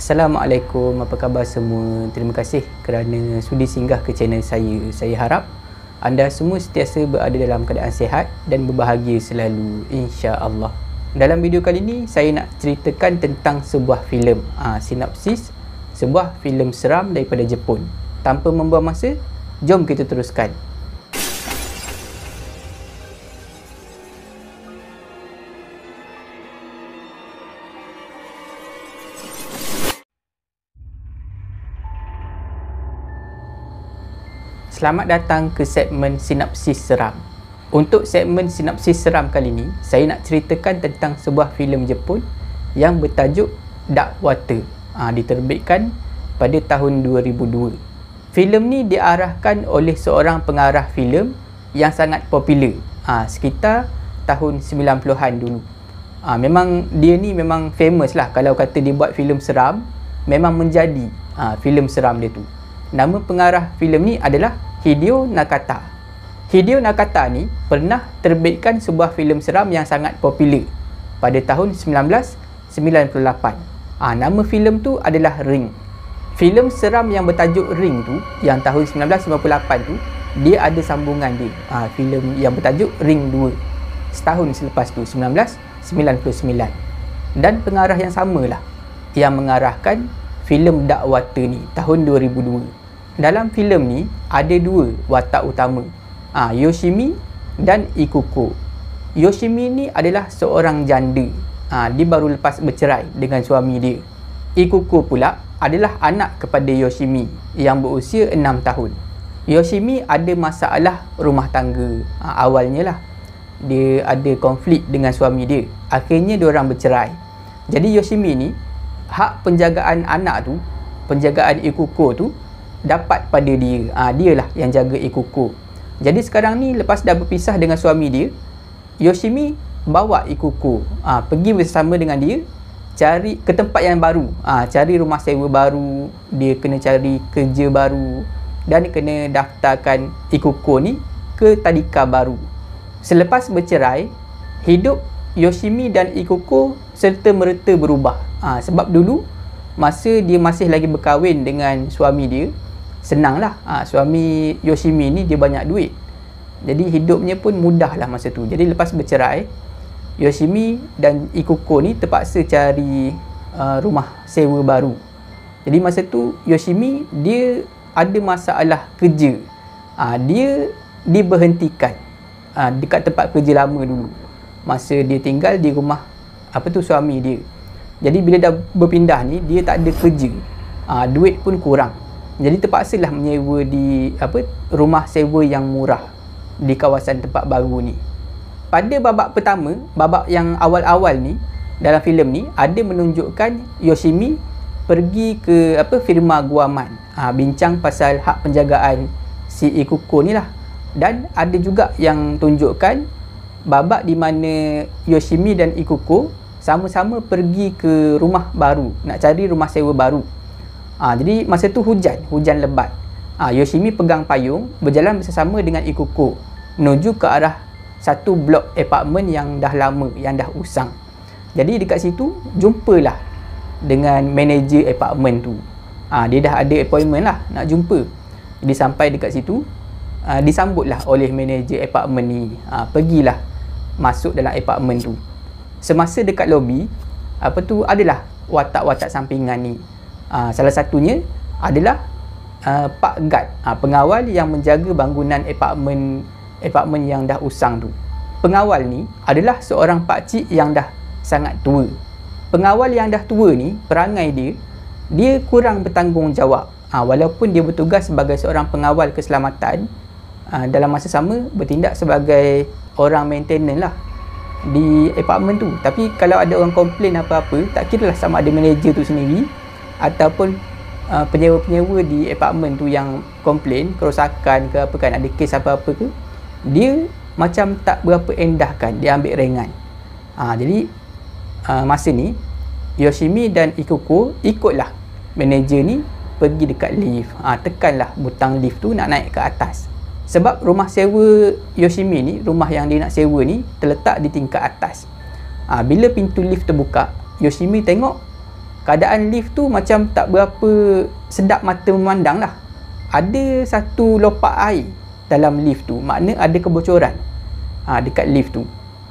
Assalamualaikum, apa khabar semua? Terima kasih kerana sudi singgah ke channel saya. Saya harap anda semua sentiasa berada dalam keadaan sihat dan berbahagia selalu, insya-Allah. Dalam video kali ini saya nak ceritakan tentang sebuah filem, sinopsis sebuah filem seram daripada Jepun. Tanpa membuang masa, jom kita teruskan. Selamat datang ke segmen sinopsis seram. Untuk segmen sinopsis seram kali ini, saya nak ceritakan tentang sebuah filem Jepun yang bertajuk Dark Water. Diterbitkan pada tahun 2002. Filem ni diarahkan oleh seorang pengarah filem yang sangat popular, sekitar tahun 90-an dulu. Memang dia ni memang famous lah. Kalau kata dia buat filem seram, memang menjadi filem seram dia tu. Nama pengarah filem ni adalah Hideo Nakata. Hideo Nakata ni pernah terbitkan sebuah filem seram yang sangat popular pada tahun 1998. Nama filem tu adalah Ring. Filem seram yang bertajuk Ring tu, yang tahun 1998 tu, dia ada sambungan dia. Filem yang bertajuk Ring 2 setahun selepas tu, 1999. Dan pengarah yang samalah yang mengarahkan filem Dark Water ni tahun 2002. Dalam filem ni ada dua watak utama, Yoshimi dan Ikuko. Yoshimi ni adalah seorang janda. Dia baru lepas bercerai dengan suami dia. Ikuko pula adalah anak kepada Yoshimi yang berusia 6 tahun. Yoshimi ada masalah rumah tangga. Awalnya lah dia ada konflik dengan suami dia. Akhirnya diorang bercerai. Jadi Yoshimi ni, hak penjagaan anak tu, penjagaan Ikuko tu dapat pada dia. Dialah yang jaga Ikuko. Jadi sekarang ni lepas dah berpisah dengan suami dia, Yoshimi bawa Ikuko pergi bersama dengan dia cari ke tempat yang baru, cari rumah sewa baru, dia kena cari kerja baru dan kena daftarkan Ikuko ni ke tadika baru. Selepas bercerai, hidup Yoshimi dan Ikuko serta-merta berubah. Sebab dulu masa dia masih lagi berkahwin dengan suami dia, senanglah. Suami Yoshimi ni dia banyak duit, jadi hidupnya pun mudah lah masa tu. Jadi lepas bercerai, Yoshimi dan Ikuko ni terpaksa cari rumah sewa baru. Jadi masa tu Yoshimi dia ada masalah kerja. Dia diberhentikan dekat tempat kerja lama dulu masa dia tinggal di rumah suami dia. Jadi bila dah berpindah ni, dia tak ada kerja, duit pun kurang. Jadi terpaksalah menyewa di rumah sewa yang murah di kawasan tempat baru ni. Pada babak pertama, babak yang awal-awal ni, dalam filem ni ada menunjukkan Yoshimi pergi ke firma guaman, bincang pasal hak penjagaan si Ikuko ni lah. Dan ada juga yang tunjukkan babak di mana Yoshimi dan Ikuko sama-sama pergi ke rumah baru, nak cari rumah sewa baru. Jadi masa tu hujan lebat. Yoshimi pegang payung berjalan bersama dengan Ikuko menuju ke arah satu blok apartmen yang dah lama, yang dah usang. Jadi dekat situ jumpalah dengan manager apartmen tu. Dia dah ada appointment lah nak jumpa. Jadi sampai dekat situ, disambutlah oleh manager apartmen ni. Pergilah masuk dalam apartmen tu. Semasa dekat lobi, adalah watak-watak sampingan ni. Salah satunya adalah Pak Guard, pengawal yang menjaga bangunan apartmen yang dah usang tu. Pengawal ni adalah seorang pakcik yang dah sangat tua. Pengawal yang dah tua ni, perangai dia kurang bertanggungjawab. Walaupun dia bertugas sebagai seorang pengawal keselamatan, dalam masa sama bertindak sebagai orang maintenance lah di apartmen tu. Tapi kalau ada orang komplain apa-apa, tak kira lah sama ada manager tu sendiri ataupun penyewa-penyewa di apartmen tu yang komplain kerosakan ke apa kan, ada kes apa-apa ke, dia macam tak berapa endahkan, dia ambil ringan. Jadi masa ni Yoshimi dan Ikuko ikutlah manager ni pergi dekat lift. Tekanlah butang lift tu nak naik ke atas. Sebab rumah sewa Yoshimi ni, rumah yang dia nak sewa ni terletak di tingkat atas. Bila pintu lift terbuka, Yoshimi tengok keadaan lift tu macam tak berapa sedap mata memandang lah. Ada satu lopak air dalam lift tu, makna ada kebocoran dekat lift tu.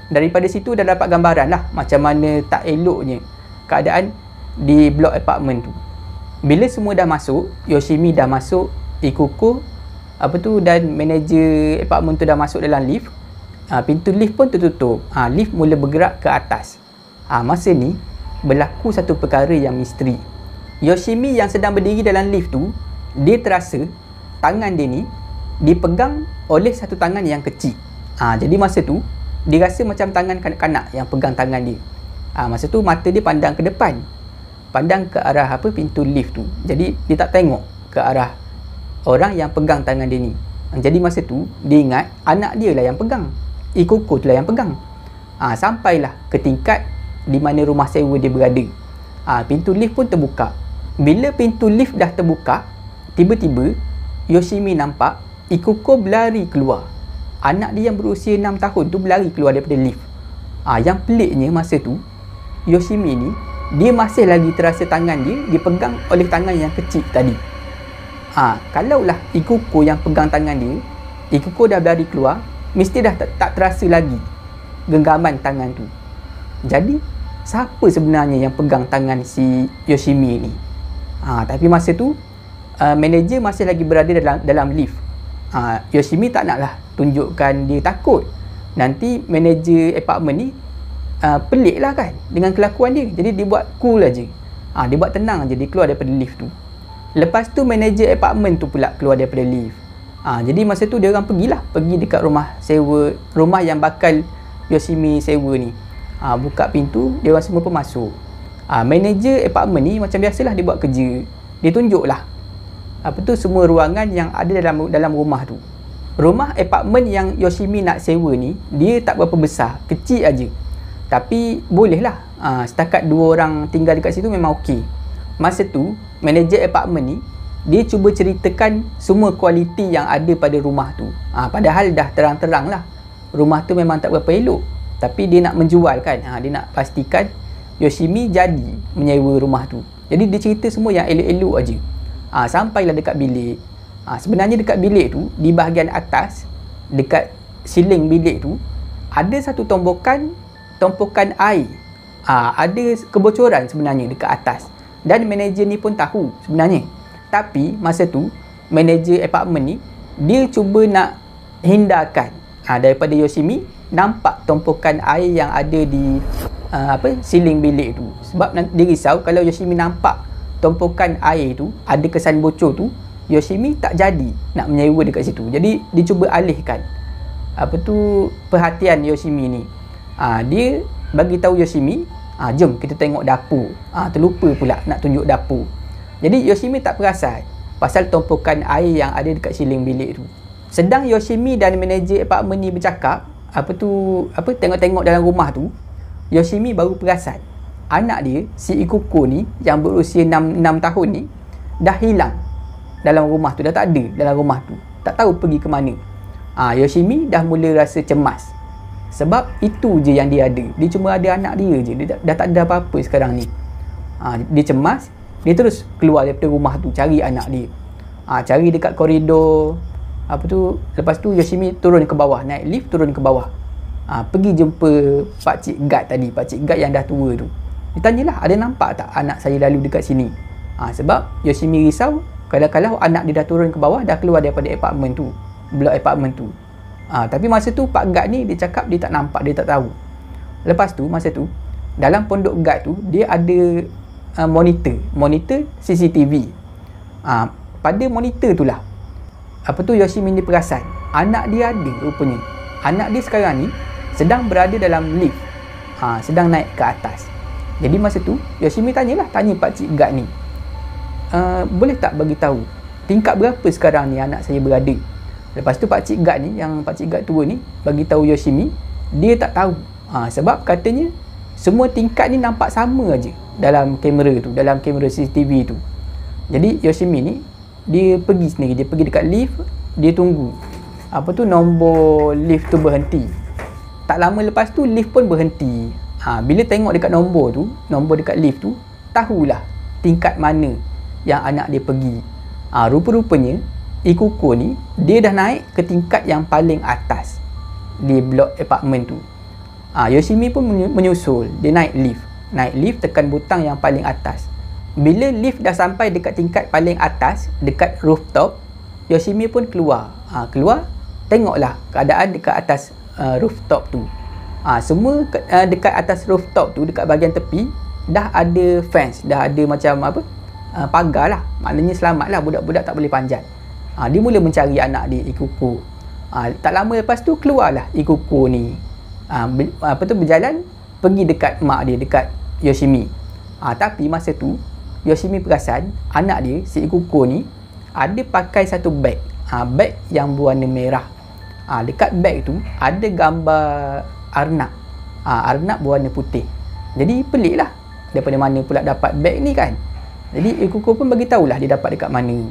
Daripada situ dah dapat gambaran lah macam mana tak eloknya keadaan di blok apartmen tu. Bila semua dah masuk, Yoshimi dah masuk, Ikuko dan manager apartmen tu dah masuk dalam lift, pintu lift pun tertutup. Lift mula bergerak ke atas. Masa ni berlaku satu perkara yang misteri. Yoshimi yang sedang berdiri dalam lift tu, dia terasa tangan dia ni dipegang oleh satu tangan yang kecil. Jadi masa tu dia rasa macam tangan kanak-kanak yang pegang tangan dia. Masa tu mata dia pandang ke depan, pandang ke arah pintu lift tu. Jadi dia tak tengok ke arah orang yang pegang tangan dia ni. Jadi masa tu dia ingat anak dia lah yang pegang, Ikuko tu lah yang pegang. Sampailah ke tingkat di mana rumah sewa dia berada. Pintu lift pun terbuka. Bila pintu lift dah terbuka, tiba-tiba Yoshimi nampak Ikuko berlari keluar. Anak dia yang berusia 6 tahun tu berlari keluar daripada lift. Yang peliknya masa tu, Yoshimi ni dia masih lagi terasa tangan dia dipegang oleh tangan yang kecil tadi. Kalaulah Ikuko yang pegang tangan dia, Ikuko dah berlari keluar, mesti dah tak terasa lagi genggaman tangan tu. Jadi siapa sebenarnya yang pegang tangan si Yoshimi ni? Tapi masa tu manager masih lagi berada dalam lift. Yoshimi tak naklah tunjukkan dia takut. Nanti manager apartmen ni pelik lah kan dengan kelakuan dia. Jadi dia buat cool aja. Dia buat tenang aja, dia keluar daripada lift tu. Lepas tu manager apartmen tu pula keluar daripada lift. Jadi masa tu dia orang pergi dekat rumah sewa, rumah yang bakal Yoshimi sewa ni. Buka pintu, dia orang semua pun masuk. Manager apartmen ni macam biasalah dia buat kerja. Dia tunjuklah semua ruangan yang ada dalam rumah tu. Rumah apartmen yang Yoshimi nak sewa ni, dia tak berapa besar, kecil aja. Tapi bolehlah. Setakat 2 orang tinggal dekat situ memang okey. Masa tu manager apartmen ni dia cuba ceritakan semua kualiti yang ada pada rumah tu. Padahal dah terang-terang lah rumah tu memang tak berapa elok, tapi dia nak menjual kan. Dia nak pastikan Yoshimi jadi menyewa rumah tu. Jadi dia cerita semua yang elok-elok aja. Sampailah dekat bilik. Sebenarnya dekat bilik tu, di bahagian atas dekat siling bilik tu ada satu tumpukan air. Ada kebocoran sebenarnya dekat atas, dan manager ni pun tahu sebenarnya. Tapi masa tu manager apartmen ni dia cuba nak hindarkan daripada Yoshimi nampak tumpukan air yang ada di siling bilik tu. Sebab dia risau kalau Yoshimi nampak tumpukan air tu ada kesan bocor tu, Yoshimi tak jadi nak menyewa dekat situ. Jadi dia cuba alihkan perhatian Yoshimi ni. Dia bagi tahu Yoshimi, jom kita tengok dapur. Terlupa pula nak tunjuk dapur. Jadi Yoshimi tak perasan pasal tumpukan air yang ada dekat siling bilik tu. Sedang Yoshimi dan manager apartmen ni bercakap, tengok-tengok dalam rumah tu, Yoshimi baru perasan anak dia, si Ikuko ni yang berusia 6 tahun ni dah hilang dalam rumah tu, dah tak ada dalam rumah tu. Tak tahu pergi ke mana. Yoshimi dah mula rasa cemas. Sebab itu je yang dia ada. Dia cuma ada anak dia je. Dia dah tak ada apa-apa sekarang ni. Dia cemas. Dia terus keluar daripada rumah tu cari anak dia. Cari dekat koridor. Lepas tu Yoshimi turun ke bawah, naik lift turun ke bawah. Pergi jumpa pakcik guard tadi, pakcik guard yang dah tua tu. Dia tanyalah, ada nampak tak anak saya lalu dekat sini? Sebab Yoshimi risau kalau anak dia dah turun ke bawah, dah keluar daripada apartmen tu, blok apartmen tu. Tapi masa tu pak guard ni dia cakap dia tak nampak, dia tak tahu. Lepas tu masa tu dalam pondok guard tu dia ada monitor CCTV. Pada monitor tu lah Yoshimi ni perasan anak dia ada rupanya. Anak dia sekarang ni sedang berada dalam lift, sedang naik ke atas. Jadi masa tu Yoshimi tanya pakcik guard ni, boleh tak bagi tahu tingkat berapa sekarang ni anak saya berada? Lepas tu pakcik guard ni, yang pakcik guard tua ni, bagi tahu Yoshimi dia tak tahu. Sebab katanya semua tingkat ni nampak sama aja dalam kamera tu, dalam kamera CCTV tu. Jadi Yoshimi ni dia pergi sendiri, dia pergi dekat lift, dia tunggu nombor lift tu berhenti. Tak lama lepas tu lift pun berhenti. Bila tengok dekat nombor dekat lift tu, tahulah tingkat mana yang anak dia pergi. Rupa-rupanya Ikuko ni dia dah naik ke tingkat yang paling atas di blok apartmen tu. Yoshimi pun menyusul. Dia naik lift, tekan butang yang paling atas. Bila lift dah sampai dekat tingkat paling atas, dekat rooftop, Yoshimi pun keluar. Tengoklah keadaan dekat atas rooftop tu. Semua dekat atas rooftop tu, dekat bahagian tepi dah ada fence, dah ada macam apa, pagar lah. Maknanya selamat lah, budak-budak tak boleh panjat. Dia mula mencari anak dia, Ikuko. Tak lama lepas tu keluarlah Ikuko ni, berjalan pergi dekat mak dia, dekat Yoshimi. Tapi masa tu Yoshimi perasan anak dia, si Ikuko ni, ada pakai satu beg, beg yang berwarna merah. Dekat beg tu ada gambar arnab, arnab berwarna putih. Jadi pelik lah, daripada mana pula dapat beg ni kan. Jadi Ikuko pun bagi tahulah dia dapat dekat mana.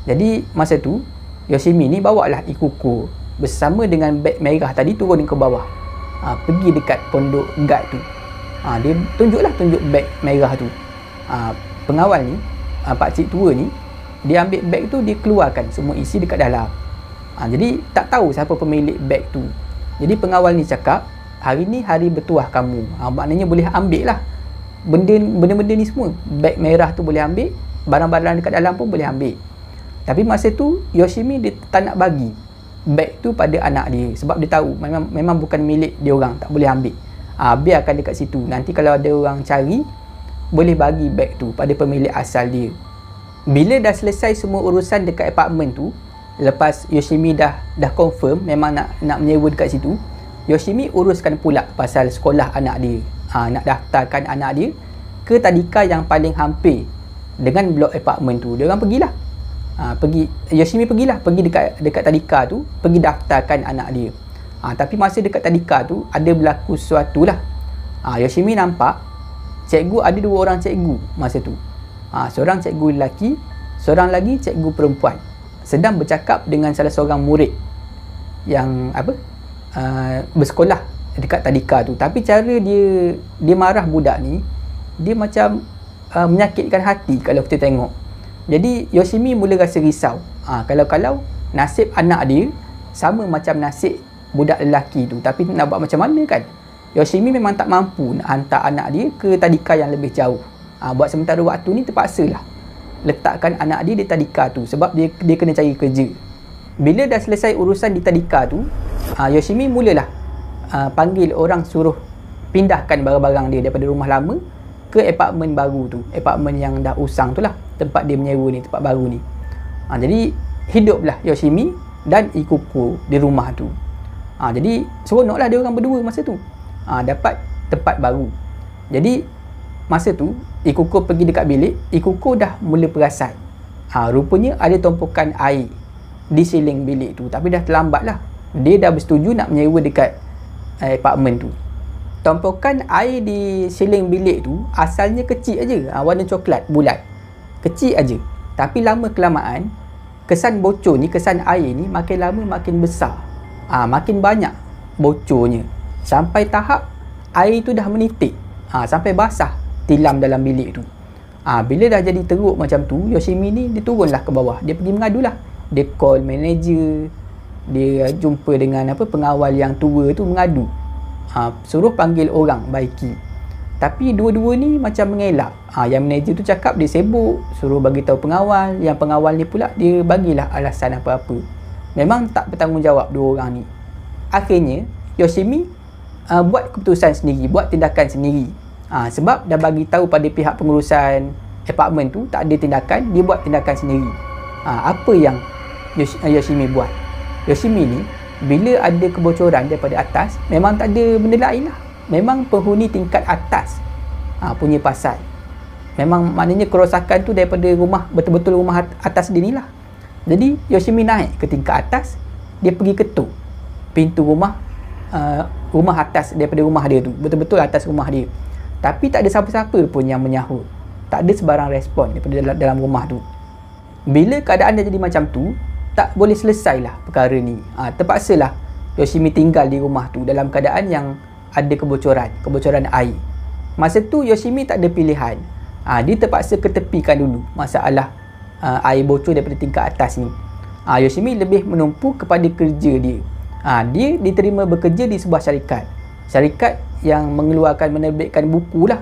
Jadi masa tu Yoshimi ni bawalah Ikuko bersama dengan beg merah tadi turun ke bawah, pergi dekat pondok guard tu. Dia tunjuk beg merah tu. Pengawal ni, pakcik tua ni, dia ambil beg tu, dia keluarkan semua isi dekat dalam. Jadi tak tahu siapa pemilik beg tu. Jadi pengawal ni cakap, hari ni hari bertuah kamu. Maknanya boleh ambil lah benda-benda ni semua. Beg merah tu boleh ambil, barang-barang dekat dalam pun boleh ambil. Tapi masa tu Yoshimi dia tak nak bagi beg tu pada anak dia, sebab dia tahu memang bukan milik dia orang, tak boleh ambil. Biarkan dekat situ, nanti kalau ada orang cari boleh bagi beg tu pada pemilik asal dia. Bila dah selesai semua urusan dekat apartmen tu, lepas Yoshimi dah confirm memang nak menyewa dekat situ, Yoshimi uruskan pula pasal sekolah anak dia. Nak daftarkan anak dia ke tadika yang paling hampir dengan blok apartmen tu. Dia orang pergilah. Yoshimi pergi dekat tadika tu, pergi daftarkan anak dia. Tapi masa dekat tadika tu ada berlaku sesuatu lah. Yoshimi nampak cikgu, ada dua orang cikgu masa tu. Seorang cikgu lelaki, seorang lagi cikgu perempuan, sedang bercakap dengan salah seorang murid yang bersekolah dekat tadika tu. Tapi cara dia marah budak ni, dia macam menyakitkan hati kalau kita tengok. Jadi Yoshimi mula rasa risau. Kalau nasib anak dia sama macam nasib budak lelaki tu, tapi nak buat macam mana kan? Yoshimi memang tak mampu nak hantar anak dia ke tadika yang lebih jauh. Buat sementara waktu ni terpaksalah letakkan anak dia di tadika tu, sebab dia kena cari kerja. Bila dah selesai urusan di tadika tu, Yoshimi mulalah panggil orang suruh pindahkan barang-barang dia daripada rumah lama ke apartmen baru tu, apartmen yang dah usang tu lah, tempat dia menyewa ni, tempat baru ni. Jadi hiduplah Yoshimi dan Ikuko di rumah tu. Jadi seronoklah dia orang berdua masa tu, dapat tempat baru. Jadi masa tu Ikuko pergi dekat bilik, Ikuko dah mula perasan rupanya ada tumpukan air di siling bilik tu, tapi dah terlambat lah. Dia dah bersetuju nak menyewa dekat apartmen tu. Tumpukan air di siling bilik tu asalnya kecil aja, warna coklat bulat, kecil aja. Tapi lama kelamaan kesan bocor ni, kesan air ni makin lama makin besar, makin banyak bocornya, sampai tahap air tu dah menitik, sampai basah tilam dalam bilik tu. Bila dah jadi teruk macam tu, Yoshimi ni dia turunlah ke bawah, dia pergi mengadulah. Dia call manager, dia jumpa dengan pengawal yang tua tu, mengadu, suruh panggil orang baiki. Tapi dua-dua ni macam mengelak. Yang manager tu cakap dia sibuk, suruh bagi tahu pengawal. Yang pengawal ni pula dia bagilah alasan apa-apa. Memang tak bertanggungjawab dua orang ni. Akhirnya Yoshimi buat keputusan sendiri, buat tindakan sendiri. Sebab dah bagi tahu pada pihak pengurusan apartmen tu tak ada tindakan, dia buat tindakan sendiri. Apa yang Yoshimi buat? Yoshimi ni bila ada kebocoran daripada atas, memang tak ada benda lain lah, memang penghuni tingkat atas punya pasal. Memang maknanya kerosakan tu daripada rumah, betul-betul rumah atas dia ni lah. Jadi Yoshimi naik ke tingkat atas, dia pergi ketuk pintu rumah atas daripada rumah dia tu, betul-betul atas rumah dia. Tapi tak ada siapa-siapa pun yang menyahut, tak ada sebarang respon daripada dalam rumah tu. Bila keadaan dah jadi macam tu, tak boleh selesai lah perkara ni. Terpaksalah Yoshimi tinggal di rumah tu dalam keadaan yang ada kebocoran air. Masa tu Yoshimi tak ada pilihan. Dia terpaksa ketepikan dulu masalah air bocor daripada tingkat atas ni. Yoshimi lebih menumpu kepada kerja dia. Dia diterima bekerja di sebuah syarikat yang menerbitkan buku lah.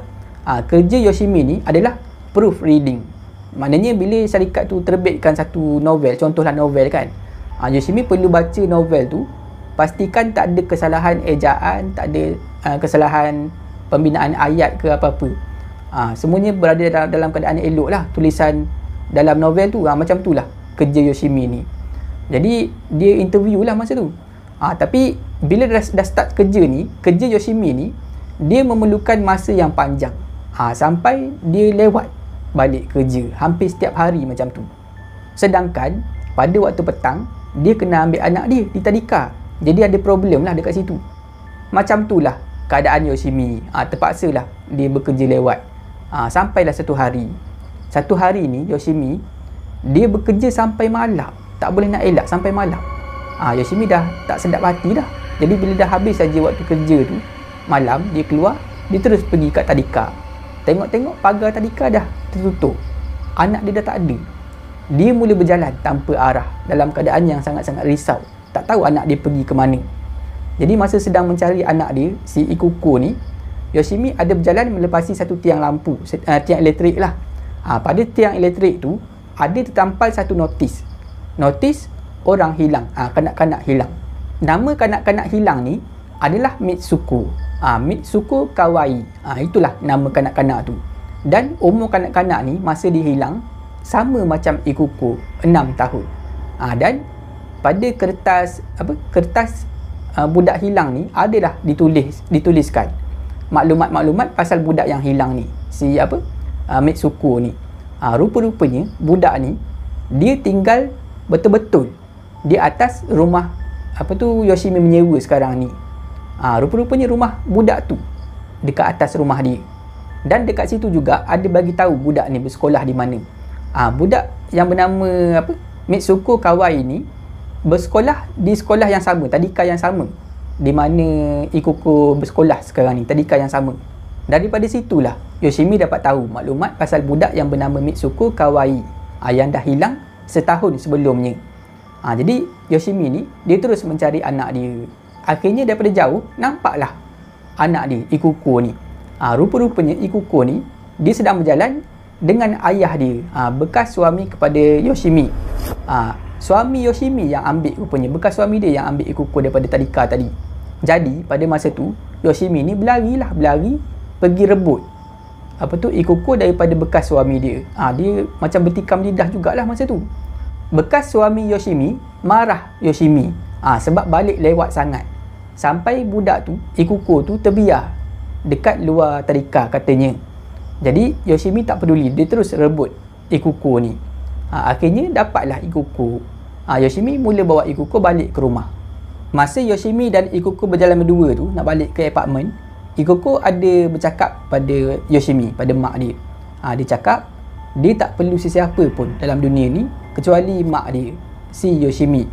Kerja Yoshimi ni adalah proofreading. Maknanya bila syarikat tu terbitkan satu novel, contohlah novel kan, Yoshimi perlu baca novel tu, pastikan tak ada kesalahan ejaan, tak ada kesalahan pembinaan ayat ke apa-apa. Semuanya berada dalam keadaan elok lah tulisan dalam novel tu. Macam tu lah kerja Yoshimi ni. Jadi dia interview lah masa tu. Tapi bila dah start kerja ni, kerja Yoshimi ni, dia memerlukan masa yang panjang, sampai dia lewat balik kerja hampir setiap hari macam tu. Sedangkan pada waktu petang, dia kena ambil anak dia di tadika. Jadi ada problem lah dekat situ. Macam tu lah keadaan Yoshimi. Terpaksa lah dia bekerja lewat. Sampailah satu hari ni Yoshimi dia bekerja sampai malam, tak boleh nak elak sampai malam. Yoshimi dah tak sedap hati dah. Jadi bila dah habis saja waktu kerja tu, malam dia keluar, dia terus pergi kat tadika. Tengok-tengok pagar tadika dah tertutup, anak dia dah tak ada. Dia mula berjalan tanpa arah dalam keadaan yang sangat-sangat risau, tak tahu anak dia pergi ke mana. Jadi masa sedang mencari anak dia, si Ikuko ni, Yoshimi ada berjalan melepasi satu tiang lampu, tiang elektrik lah. Pada tiang elektrik tu ada tertampal satu notis orang hilang, kanak-kanak hilang. Nama kanak-kanak hilang ni adalah Mitsuko. Mitsuko Kawai. Itulah nama kanak-kanak tu. Dan umur kanak-kanak ni masa dia hilang sama macam Ikuko, 6 tahun. Dan pada kertas budak hilang ni adalah dituliskan maklumat-maklumat pasal budak yang hilang ni, si Mitsuko ni. Rupa-rupanya budak ni dia tinggal betul-betul di atas rumah Yoshimi menyewa sekarang ni. Rupa-rupanya rumah budak tu dekat atas rumah dia. Dan dekat situ juga ada bagi tahu budak ni bersekolah di mana. Budak yang bernama Mitsuko Kawai ni bersekolah di sekolah yang sama, tadika yang sama di mana Ikuko bersekolah sekarang ni, tadika yang sama. Daripada situlah Yoshimi dapat tahu maklumat pasal budak yang bernama Mitsuko Kawai yang dah hilang setahun sebelumnya. Jadi Yoshimi ni dia terus mencari anak dia. Akhirnya daripada jauh nampaklah anak dia, Ikuko ni. Rupa-rupanya Ikuko ni dia sedang berjalan dengan ayah dia, bekas suami kepada Yoshimi. Suami Yoshimi yang ambil, rupanya bekas suami dia yang ambil Ikuko daripada tadika tadi. Jadi pada masa tu Yoshimi ni berlari pergi rebut Ikuko daripada bekas suami dia. Dia macam bertikam lidah jugalah masa tu. Bekas suami Yoshimi marah Yoshimi sebab balik lewat sangat, sampai budak tu, Ikuko tu, terbiar dekat luar tadika katanya. Jadi Yoshimi tak peduli, dia terus rebut Ikuko ni. Akhirnya dapatlah Ikuko. Yoshimi mula bawa Ikuko balik ke rumah. Masa Yoshimi dan Ikuko berjalan berdua tu nak balik ke apartmen, Ikuko ada bercakap pada Yoshimi, pada mak dia. Dia cakap dia tak perlu sesiapa pun dalam dunia ni kecuali mak dia, si Yoshimi.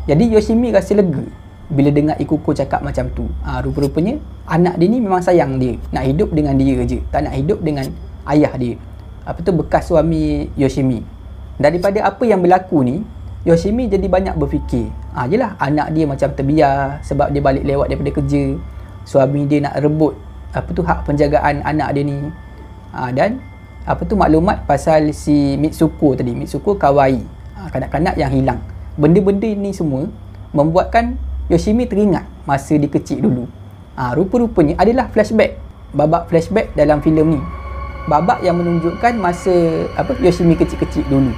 Jadi Yoshimi rasa lega bila dengar Ikuko cakap macam tu. Rupa-rupanya anak dia ni memang sayang dia, nak hidup dengan dia je, tak nak hidup dengan ayah dia, bekas suami Yoshimi. Daripada apa yang berlaku ni, Yoshimi jadi banyak berfikir, yelah anak dia macam terbiar sebab dia balik lewat daripada kerja, suami dia nak rebut hak penjagaan anak dia ni. Dan maklumat pasal si Mitsuko tadi, Mitsuko Kawai, kanak-kanak yang hilang. Benda-benda ni semua membuatkan Yoshimi teringat masa dia kecil dulu. Rupa-rupanya adalah flashback, babak flashback dalam filem ni, babak yang menunjukkan masa Yoshimi kecil-kecil dulu.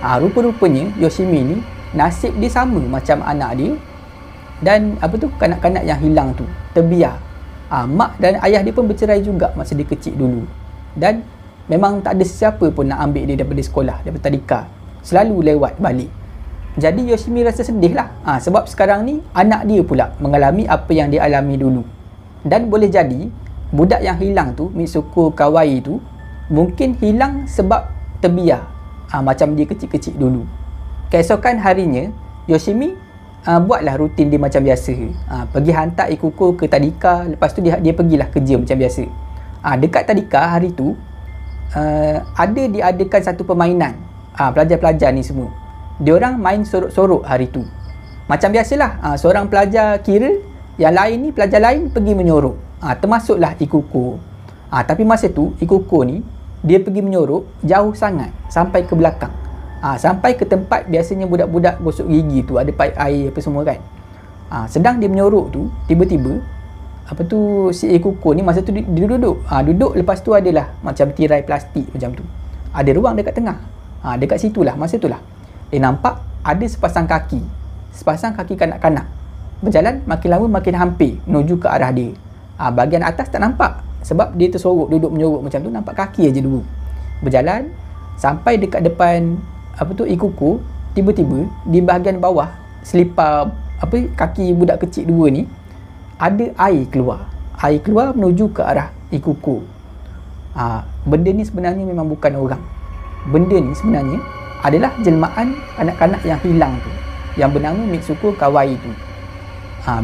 Rupa-rupanya Yoshimi ni nasib dia sama macam anak dia dan kanak-kanak yang hilang tu, terbiar. Mak dan ayah dia pun bercerai juga masa dia kecil dulu. Dan memang tak ada sesiapa pun nak ambil dia daripada sekolah, daripada tadika, selalu lewat balik. Jadi Yoshimi rasa sedih lah, sebab sekarang ni anak dia pula mengalami apa yang dia alami dulu. Dan boleh jadi budak yang hilang tu, Mitsuko Kawai tu, mungkin hilang sebab terbiar, macam dia kecil-kecil dulu. Keesokan harinya Yoshimi buatlah rutin dia macam biasa, pergi hantar Ikuko ke tadika. Lepas tu dia pergilah kerja macam biasa. Dekat tadika hari tu ada diadakan satu permainan. Pelajar-pelajar ni semua, diorang main sorok-sorok hari tu. Macam biasalah, seorang pelajar kira, yang lain ni, pelajar lain pergi menyorok. Termasuklah Ikuko. Tapi masa tu Ikuko ni dia pergi menyorok jauh sangat, sampai ke belakang. Sampai ke tempat biasanya budak-budak gosok gigi tu, ada paip air apa semua kan. Sedang dia menyorok tu, tiba-tiba si Ikuko ni masa tu dia duduk. Duduk, lepas tu adalah macam tirai plastik macam tu. Ada ruang dekat tengah. Dekat situlah, masa tu lah dia nampak ada sepasang kaki kanak-kanak berjalan, makin lama makin hampir menuju ke arah dia. Bahagian atas tak nampak sebab dia tersorok, duduk menyorok macam tu, nampak kaki aja dulu. Berjalan sampai dekat depan Ikuko, tiba-tiba di bahagian bawah selipar kaki budak kecil dua ni ada air keluar menuju ke arah Ikuko. Benda ni sebenarnya memang bukan orang. Benda ni sebenarnya adalah jelmaan kanak-kanak yang hilang tu, yang bernama Mitsuko Kawai tu.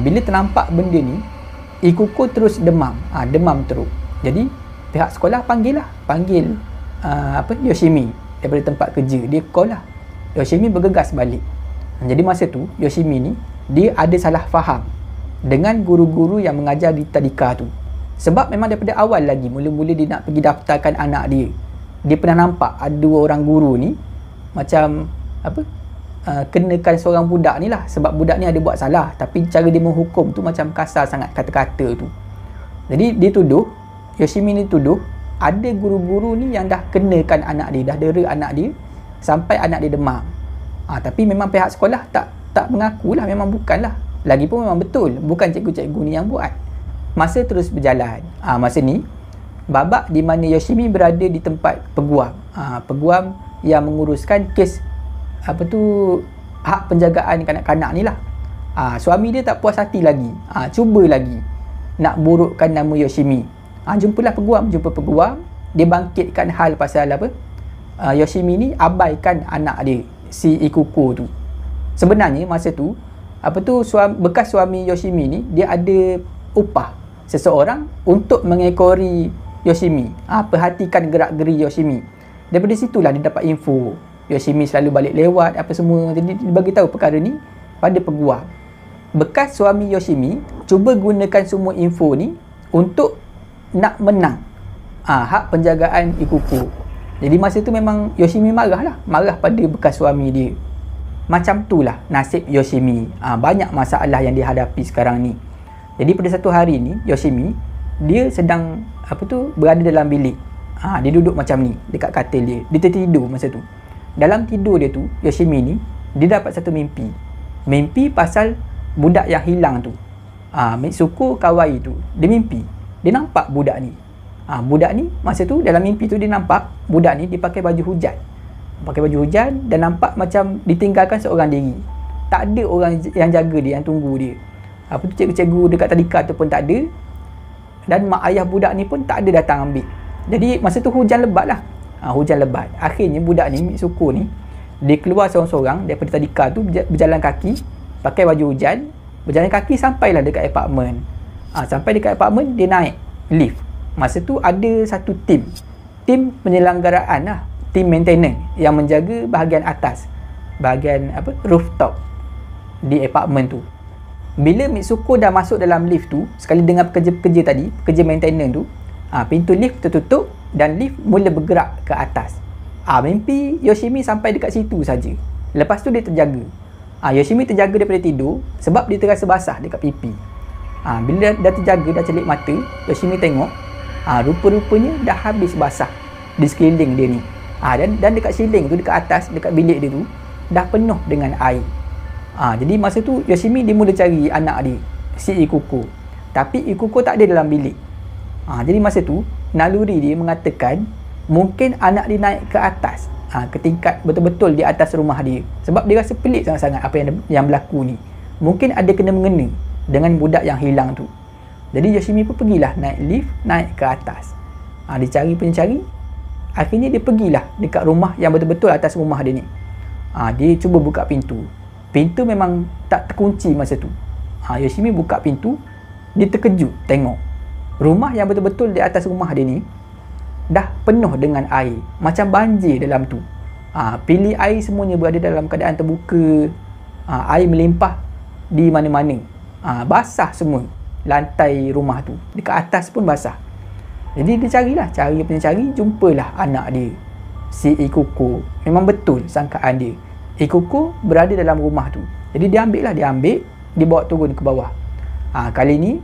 Bila ternampak benda ni, Ikuko terus demam teruk. Jadi pihak sekolah panggil Yoshimi daripada tempat kerja. Dia call lah. Yoshimi bergegas balik. Jadi masa tu Yoshimi ni dia ada salah faham dengan guru-guru yang mengajar di tadika tu. Sebab memang daripada awal lagi, mula-mula dia nak pergi daftarkan anak dia, dia pernah nampak ada dua orang guru ni macam kenakan seorang budak ni lah, sebab budak ni ada buat salah, tapi cara dia menghukum tu macam kasar sangat kata-kata tu. Jadi dia tuduh, Yoshimi ni tuduh ada guru-guru ni yang dah kenakan anak dia, dah dera anak dia sampai anak dia demam. Tapi memang pihak sekolah tak mengakulah, memang bukanlah. Lagipun memang betul, bukan cikgu-cikgu ni yang buat. Masa terus berjalan. Masa ni babak di mana Yoshimi berada di tempat peguam. Peguam yang menguruskan kes hak penjagaan kanak-kanak ni lah. Suami dia tak puas hati lagi. Cuba lagi nak burukkan nama Yoshimi. Jumpa peguam, dia bangkitkan hal pasal Yoshimi ni abaikan anak dia, si Ikuko tu. Sebenarnya masa tu bekas suami Yoshimi ni dia ada upah seseorang untuk mengekori Yoshimi. Perhatikan gerak-geri Yoshimi. Daripada situlah dia dapat info Yoshimi selalu balik lewat apa semua. Jadi dia bagi tahu perkara ni pada peguam. Bekas suami Yoshimi cuba gunakan semua info ni untuk nak menang hak penjagaan Ikuko. Jadi masa tu memang Yoshimi marah pada bekas suami dia. Macam itulah nasib Yoshimi. Banyak masalah yang dihadapi sekarang ni. Jadi pada satu hari ni Yoshimi dia sedang berada dalam bilik. Dia duduk macam ni dekat katil dia. Dia tertidur masa tu. Dalam tidur dia tu, Yoshimi ni dia dapat satu mimpi pasal budak yang hilang tu. Mitsuko Kawai tu, dia mimpi dia nampak budak ni. Budak ni masa tu dalam mimpi tu dia nampak budak ni dia pakai baju hujan dan nampak macam ditinggalkan seorang diri. Tak ada orang yang jaga dia, yang tunggu dia. Cikgu-cikgu dekat tadika tu pun tak ada, dan mak ayah budak ni pun tak ada datang ambil. Jadi masa tu hujan lebat lah. Hujan lebat. Akhirnya budak ni, Mitsuko ni, dia keluar seorang-seorang daripada tadika tu, berjalan kaki, pakai baju hujan, berjalan kaki sampailah dekat apartmen. Sampai dekat apartmen, dia naik lift. Masa tu ada satu tim penyelenggaraan lah, tim maintenance yang menjaga bahagian atas, bahagian rooftop di apartmen tu. Bila Mitsuko dah masuk dalam lift tu, sekali dengan pekerja-pekerja tadi, pekerja maintenance tu, pintu lift tertutup dan lift mula bergerak ke atas. Mimpi Yoshimi sampai dekat situ saja. Lepas tu dia terjaga. Yoshimi terjaga daripada tidur sebab dia terasa basah dekat pipi. Bila dah terjaga, dah celik mata, Yoshimi tengok rupa-rupanya dah habis basah di sekeliling dia ni. Dan dekat siling tu, dekat atas, dekat bilik dia tu dah penuh dengan air. Jadi masa tu Yoshimi dia mula cari anak dia, si Ikuko. Tapi Ikuko tak ada dalam bilik. Jadi masa tu naluri dia mengatakan mungkin anak dia naik ke atas, ke tingkat betul-betul di atas rumah dia, sebab dia rasa pelik sangat-sangat apa yang berlaku ni. Mungkin ada kena-mengena dengan budak yang hilang tu. Jadi Yoshimi pun pergilah naik lift, naik ke atas. Dia cari. Akhirnya dia pergilah dekat rumah yang betul-betul atas rumah dia ni. Dia cuba buka pintu. Pintu memang tak terkunci masa tu. Yoshimi buka pintu, dia terkejut tengok rumah yang betul-betul di atas rumah dia ni dah penuh dengan air, macam banjir dalam tu. Pilih air semuanya berada dalam keadaan terbuka, air melimpah di mana-mana, basah semua lantai rumah tu, dekat atas pun basah. Jadi dia cari, jumpalah anak dia, si Ikoko. Memang betul sangkaan dia, Ikoko berada dalam rumah tu. Jadi dia ambil, dia bawa turun ke bawah. Kali ni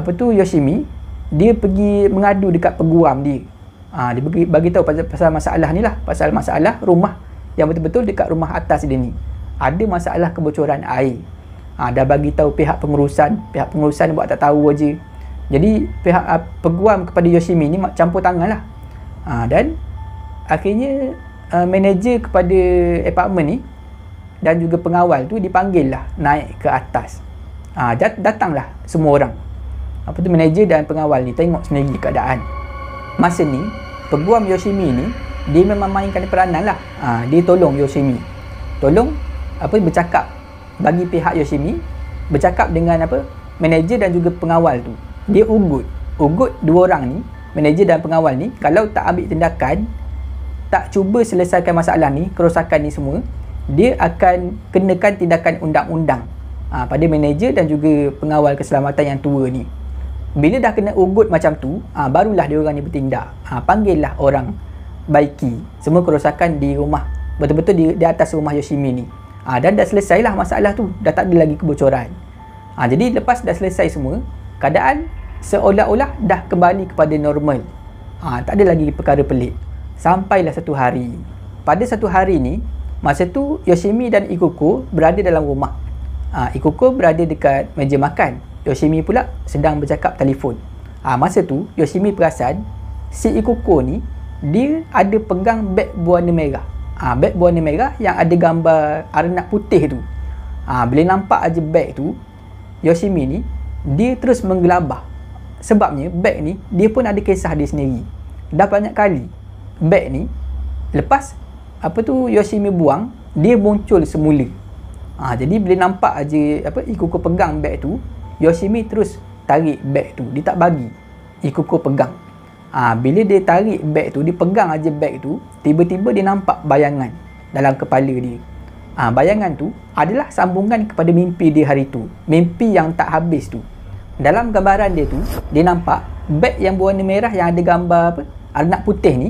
Yoshimi dia pergi mengadu dekat peguam dia. Dia bagi tahu pasal masalah ni lah, pasal masalah rumah yang betul-betul dekat rumah atas dia ni ada masalah kebocoran air. Dah bagi tahu pihak pengurusan buat tak tahu aja. Jadi pihak peguam kepada Yoshimi ni campur tangan lah. Dan akhirnya manager kepada apartmen ni dan juga pengawal tu dipanggil lah naik ke atas. Datanglah semua orang. Manager dan pengawal ni tengok sendiri keadaan. Masa ni peguam Yoshimi ni dia memang mainkan peranan lah. Dia tolong Yoshimi, bercakap, bagi pihak Yoshimi bercakap dengan manager dan juga pengawal tu. Dia ugut dua orang ni, manager dan pengawal ni, kalau tak ambil tindakan, tak cuba selesaikan masalah ni, kerosakan ni semua, dia akan kenakan tindakan undang-undang pada manager dan juga pengawal keselamatan yang tua ni. Bila dah kena ugut macam tu, barulah dia orang ni bertindak. Panggillah orang baiki semua kerosakan di rumah, betul-betul di atas rumah Yoshimi ni. Dan dah selesailah masalah tu, dah tak ada lagi kebocoran. Jadi lepas dah selesai semua, keadaan seolah-olah dah kembali kepada normal. Tak ada lagi perkara pelik. Sampailah satu hari. Pada satu hari ni, masa tu Yoshimi dan Ikoko berada dalam rumah. Ikoko berada dekat meja makan, Yoshimi pula sedang bercakap telefon. Masa tu Yoshimi perasan si Ikoko ni dia ada pegang beg berwarna merah. Beg berwarna merah yang ada gambar arnab putih tu. Bila nampak aja beg tu, Yoshimi ni dia terus menggelabah. Sebabnya beg ni dia pun ada kisah dia sendiri. Dah banyak kali beg ni lepas Yoshimi buang, dia muncul semula. Jadi bila nampak aja Ikoko pegang beg tu, Yoshimi terus tarik beg tu, dia tak bagi Ikoko pegang. Bila dia tarik beg tu, dia pegang aja beg tu, tiba-tiba dia nampak bayangan dalam kepala dia. Bayangan tu adalah sambungan kepada mimpi dia hari tu, mimpi yang tak habis tu. Dalam gambaran dia tu, dia nampak beg yang berwarna merah yang ada gambar arnab putih ni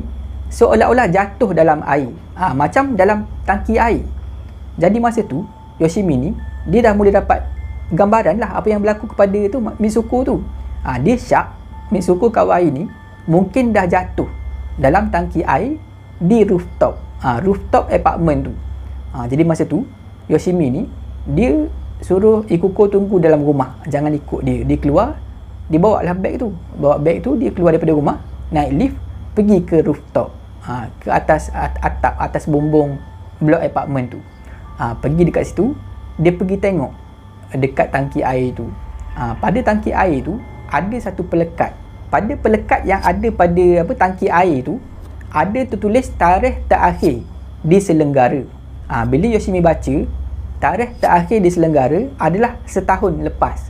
seolah-olah jatuh dalam air, macam dalam tangki air. Jadi masa tu Yoshimi ni dia dah mula dapat gambaran lah apa yang berlaku kepada tu Mitsuko tu. Dia syak Mitsuko Kawai ni mungkin dah jatuh dalam tangki air di rooftop apartment tu. Jadi masa tu Yoshimi ni dia suruh Ikoko tunggu dalam rumah, jangan ikut dia. Dia keluar, dia bawa lah beg tu, dia keluar daripada rumah, naik lift pergi ke rooftop, ke atas atap, atas bumbung blok apartment tu. Pergi dekat situ, dia pergi tengok dekat tangki air tu. Pada tangki air tu ada satu pelekat. Pada pelekat yang ada pada tangki air tu ada tertulis tarikh terakhir diselenggara. Bila Yoshimi baca, tarikh terakhir diselenggara adalah setahun lepas.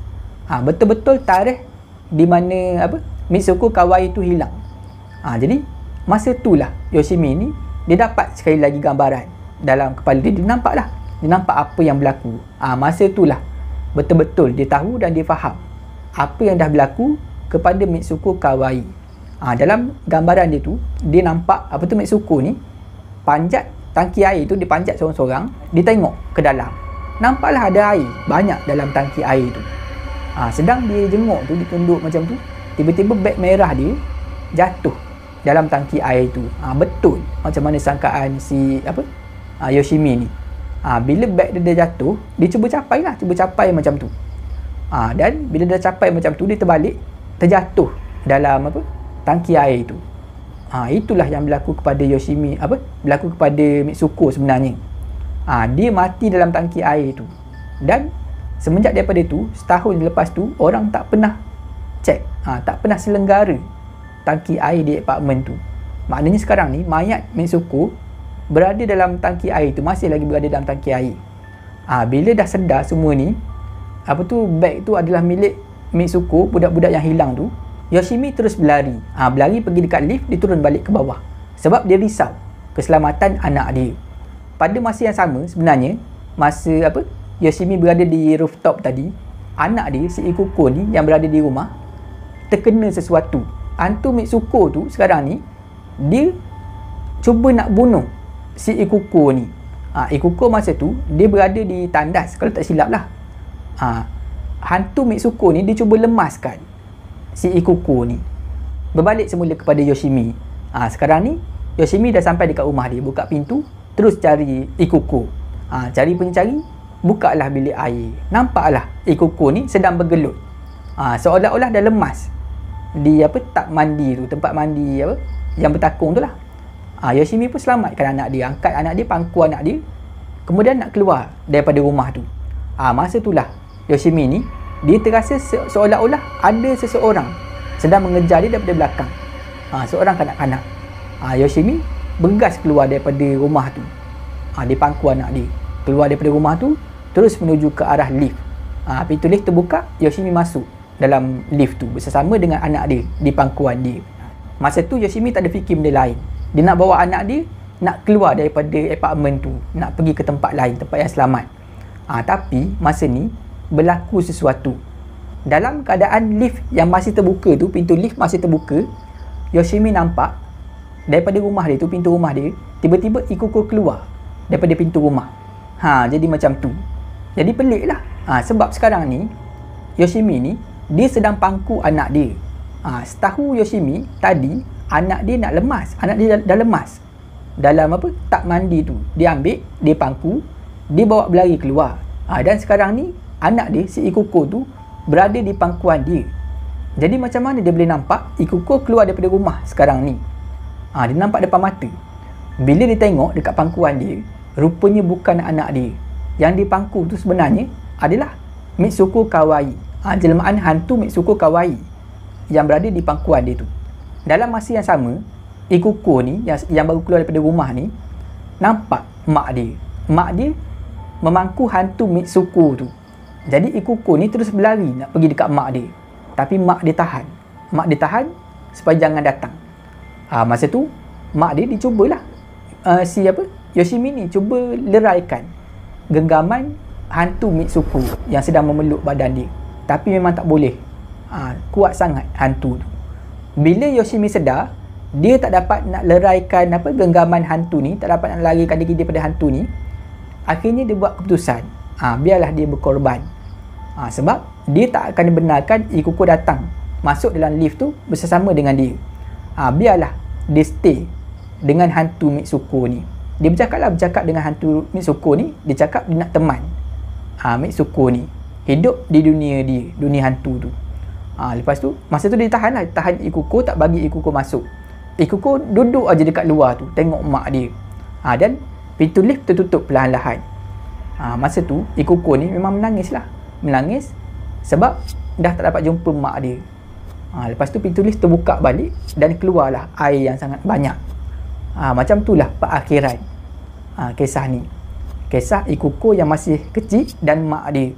Betul-betul tarikh di mana Mitsuko Kawai tu hilang. Jadi masa itulah Yoshimi ni dia dapat sekali lagi gambaran dalam kepala dia. Dia nampak apa yang berlaku. Masa itulah betul-betul dia tahu dan dia faham apa yang dah berlaku kepada Mitsuko Kawai. Dalam gambaran dia tu, dia nampak Mitsuko ni panjat tangki air tu, dia panjat seorang-seorang, dia tengok ke dalam, nampaklah ada air banyak dalam tangki air tu. Sedang dia jenguk tu, dia tunduk macam tu, tiba-tiba beg merah dia jatuh dalam tangki air tu. Betul macam mana sangkaan si Yoshimi ni. Bila beg dia jatuh, dia cuba capai macam tu. Dan bila dia capai macam tu, dia terbalik, terjatuh dalam tangki air tu. Itulah yang berlaku kepada Yoshimi, berlaku kepada Mitsuko sebenarnya. Dia mati dalam tangki air tu. Dan semenjak daripada tu, setahun lepas tu, orang tak pernah cek, tak pernah selenggara tangki air di apartmen tu. Maknanya sekarang ni mayat Mitsuko berada dalam tangki air tu, masih lagi berada dalam tangki air. Bila dah sedar semua ni, beg tu adalah milik Mitsuko, budak-budak yang hilang tu, Yoshimi terus berlari. Berlari pergi dekat lift, dia turun balik ke bawah. Sebab dia risau keselamatan anak dia. Pada masa yang sama sebenarnya, masa Yoshimi berada di rooftop tadi, anak dia, si Ikuko ni yang berada di rumah, terkena sesuatu. Hantu Mitsuko tu sekarang ni, dia cuba nak bunuh si Ikuko ni. Ikuko masa tu, dia berada di tandas, kalau tak silap lah. Hantu Mitsuko ni, dia cuba lemaskan si Ikuko ni. Berbalik semula kepada Yoshimi. Sekarang ni, Yoshimi dah sampai dekat rumah dia, buka pintu, terus cari Ikuko. Cari punya cari, bukalah bilik air. Nampaklah Ikuko ni sedang bergelut. Seolah-olah dah lemas di tak mandi tu, tempat mandi yang bertakung tu lah. Yoshimi pun selamatkan anak dia, angkat anak dia, pangku anak dia, kemudian nak keluar daripada rumah tu. Masa itulah Yoshimi ni, dia terasa seolah-olah ada seseorang sedang mengejar dia daripada belakang. Seorang kanak-kanak. Yoshimi bergas keluar daripada rumah tu. Dia pangku anak dia, keluar daripada rumah tu, terus menuju ke arah lift. Pintu lift terbuka, Yoshimi masuk dalam lift tu bersama dengan anak dia di pangkuan dia. Masa tu Yoshimi tak ada fikir benda lain. Dia nak bawa anak dia nak keluar daripada apartmen tu, nak pergi ke tempat lain, tempat yang selamat. Tapi masa ni berlaku sesuatu. Dalam keadaan lift yang masih terbuka tu, pintu lift masih terbuka, Yoshimi nampak daripada rumah dia tu, pintu rumah dia, tiba-tiba Ikuko keluar daripada pintu rumah. Jadi macam tu. Jadi pelik lah. Sebab sekarang ni Yoshimi ni, dia sedang pangku anak dia. Setahu Yoshimi tadi, anak dia nak lemas. Anak dia dah lemas dalam tak mandi tu. Dia ambil, dia pangku, dia bawa berlari keluar. Dan sekarang ni anak dia, si Ikuko tu, berada di pangkuan dia. Jadi macam mana dia boleh nampak Ikuko keluar daripada rumah sekarang ni? Dia nampak depan mata. Bila dia tengok dekat pangkuan dia, rupanya bukan anak dia. Yang dipangku tu sebenarnya adalah Mitsuko Kawaii. Jelmaan hantu Mitsuko Kawaii yang berada di pangkuan dia tu. Dalam masa yang sama, Ikuko ni yang baru keluar daripada rumah ni, nampak mak dia. Mak dia memangku hantu Mitsuko tu. Jadi Ikuko ni terus berlari nak pergi dekat mak dia. Tapi mak dia tahan. Mak dia tahan supaya jangan datang. Masa tu mak dia dicubalah Yoshimi ni cuba leraikan genggaman hantu Mitsuko yang sedang memeluk badan dia. Tapi memang tak boleh. Kuat sangat hantu tu. Bila Yoshimi sedar, dia tak dapat nak leraikan genggaman hantu ni, tak dapat nak larikan diri daripada hantu ni, akhirnya dia buat keputusan, biarlah dia berkorban. Sebab dia tak akan benarkan Ikuko datang masuk dalam lift tu bersama dengan dia. Biarlah dia stay dengan hantu Mitsuko ni. Dia bercakap dengan hantu Mitsuko ni. Dia cakap dia nak teman Mitsuko ni hidup di dunia dia, dunia hantu tu. Lepas tu, masa tu dia tahan Ikuko, tak bagi Ikuko masuk. Ikuko duduk aja dekat luar tu, tengok mak dia. Dan pintu lift tertutup perlahan-lahan. Masa tu Ikuko ni memang menangis sebab dah tak dapat jumpa mak dia. Lepas tu pintu lift terbuka balik dan keluarlah air yang sangat banyak. Macam itulah perakhiran kisah ni. Kisah Ikuko yang masih kecil dan mak dia.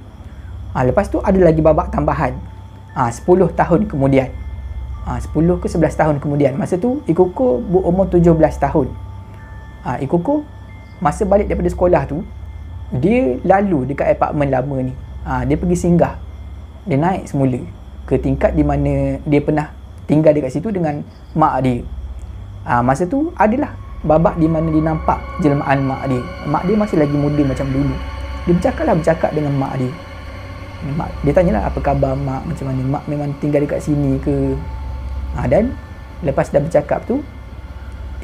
Lepas tu ada lagi babak tambahan. 10 tahun kemudian. 10 ke 11 tahun kemudian. Masa tu Ikuko berumur 17 tahun. Ikuko masa balik daripada sekolah tu, dia lalu dekat apartmen lama ni. Dia pergi singgah. Dia naik semula ke tingkat di mana dia pernah tinggal dekat situ dengan mak dia. Masa tu adalah babak di mana dia nampak jelmaan mak dia. Mak dia masih lagi muda macam dulu. Dia bercakap dengan mak dia. Dia tanyalah, apa khabar mak, macam mana, mak memang tinggal dekat sini ke? Dan lepas dah bercakap tu,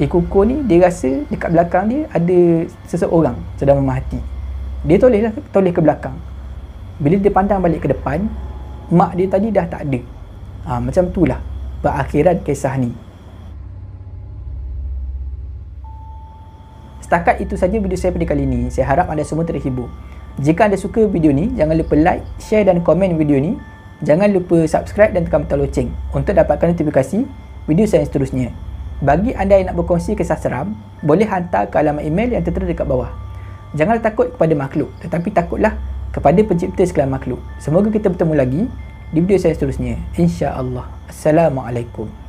Ikuko ni dia rasa dekat belakang dia ada seseorang sedang memerhati. Dia toleh ke belakang. Bila dia pandang balik ke depan, mak dia tadi dah tak ada. Macam itulah perakhiran kisah ni. Setakat itu saja video saya pada kali ini. Saya harap anda semua terhibur. Jika anda suka video ni, jangan lupa like, share dan komen video ni. Jangan lupa subscribe dan tekan butang loceng untuk dapatkan notifikasi video saya seterusnya. Bagi anda yang nak berkongsi kisah seram, boleh hantar ke alamat email yang tertera dekat bawah. Janganlah takut kepada makhluk, tetapi takutlah kepada pencipta segala makhluk. Semoga kita bertemu lagi di video saya seterusnya, insya-Allah. Assalamualaikum.